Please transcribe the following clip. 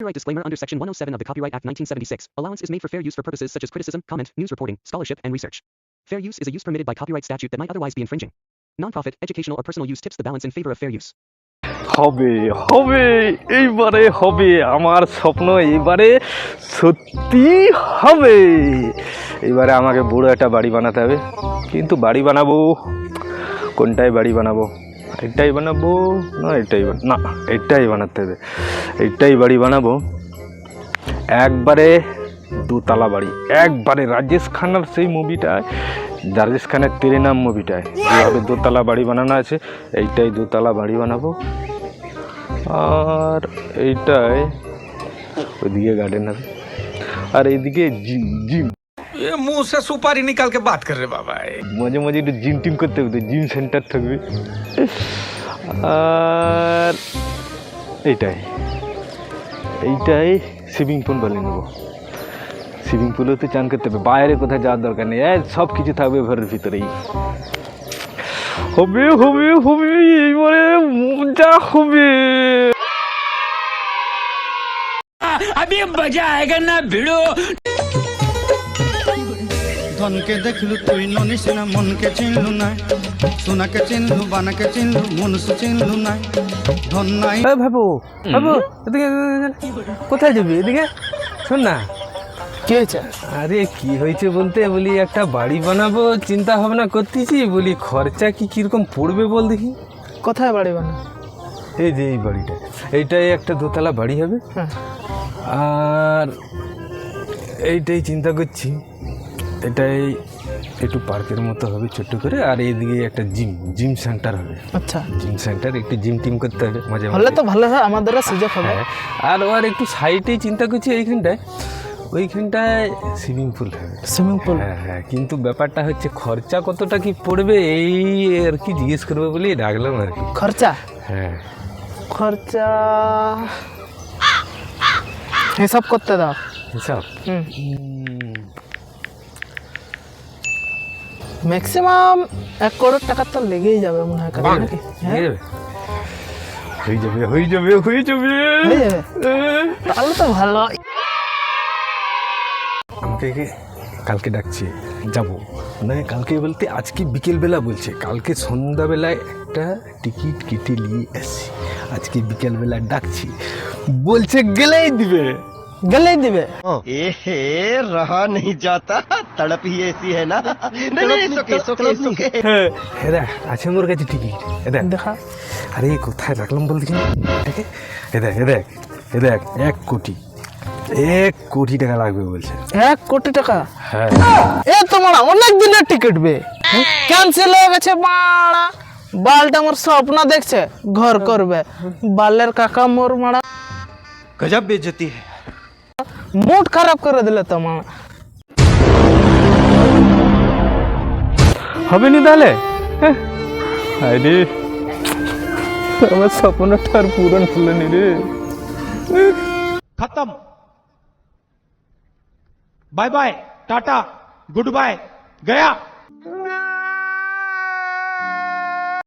Copyright disclaimer under Section 107 of the Copyright Act 1976. Allowance is made for fair use for purposes such as criticism, comment, news reporting, scholarship, and research. Fair use is a use permitted by copyright statute that might otherwise be infringing. Non-profit, educational, or personal use tips the balance in favor of fair use. হবে হবে এইবারে হবে আমার স্বপ্ন এইবারে সত্যি হবে। এইবারে আমাকে বড় একটা বাড়ি বানাতে হবে, কিন্তু বাড়ি বানাবো কোনটায় বাড়ি বানাবো? এটাই বানাবো না এটাই বানাতে হবে। এটাই বাড়ি বানাবো, একবারে দোতলা বাড়ি, একবারে রাজেশ খান্নার সেই মুভিটায়, রাজেশ খানের তেরে নাম মুভিটায় যেভাবে দোতলা বাড়ি বানানো আছে, এইটাই দোতলা বাড়ি বানাবো। আর এইটাই ওইদিকে গার্ডেন হবে, আর এইদিকে জিম। मुंह से सुपारी निकाल के बात कर रहे बाबा। মাঝে মাঝে একটু জিম টিম করতে হবে, জিম সেন্টার থাকবে। আর এইটাই সুইমিং পুল বানিয়ে নেবো। সুইমিং পুলেতে চান করতে হবে, বাইরে কোথায় যাওয়ার দরকার নেই, সব কিছু থাকবে ঘরের ভিতরেই। হবে হবে হবে এইবারে মজা হবে। अभी मजा आएगा ना भिड़ो। ধনকে দেখলু তুই ননিস না, মনকে চিনলু না, সোনাকে চিনলু, বানাকে চিনলু, মনুষ্য চিনলু না। ধন নাই ভাবো ভাবো, এদিকে কোথায় যাবি? এদিকে শোন না। কি হয়েছে? আরে কি হয়েছে বলতে, বলি একটা বাড়ি বানাবো চিন্তা ভাবনা করতেছি, বলি খরচা কিরকম পড়বে বল দেখি। কোথায় বাড়ি বানা? এই যে এই বাড়িটা, এইটাই একটা দোতলা বাড়ি হবে। হ্যাঁ। আর এইটাই চিন্তা করছি, এটাই একটু পার্কের মতো হবে ছোট্ট করে, আর এইদিকে একটা জিম সেন্টার হবে। আচ্ছা, জিম সেন্টার, একটু জিম টিম করতে হবে মাঝে হলে মাঝে। তো ভালো হয়, আমাদের সুযোগ হবে। হ্যাঁ, আর একটু সাইডেই চিন্তা করছি ওইখানটায় সুইমিং পুল হবে। Swimming pool? হ্যাঁ, কিন্তু ব্যাপারটা হচ্ছে খরচা কতটা কি পড়বে এই আর কি জিজ্ঞেস করবো বলেই ডাকলাম আর কি। খরচা? হ্যাঁ, খরচা হিসাব করতে দাও। হিসাব ম্যাক্সিমাম 1 কোটি টাকা তো লেগেই যাবে মনে হয়, নাকি? হয়ে যাবে। তাহলে তো ভালো। আমাকে কালকে ডাকছে, যাবো না কালকে বলতে আজকে বিকেলবেলা বলছে, কালকে সন্ধ্যাবেলায় একটা টিকিট কেটে নিয়ে আসছি, আজকে বিকেলবেলা ডাকছি, বলছে গেলেই দিবে। रहा नहीं जाता, तड़प ही ऐसी है ना। नहीं, सुके। হ্যাঁ দেখ, আছে আমার কাছে টিকিট। দেখা। আরে কোথায় রাখলাম বল দেখি। দেখ 1 কোটি টাকা লাগবে বলছে। 1 কোটি টাকা? হ্যাঁ। এ তোমার অনেক দিনের টিকিট বে, ক্যান্সেল হয়ে গেছে। মারা বালটা আমার স্বপ্ন দেখছে ঘর করবে, বালের কাকা মোর মারা गजब बेइज्जती है। মুড খারাপ করে দিলে তোমার। হবে নি তাহলে? আরে আমার স্বপ্নটা আর পূরণ হলো নি রে। खत्म, bye bye, tata, goodbye, गया।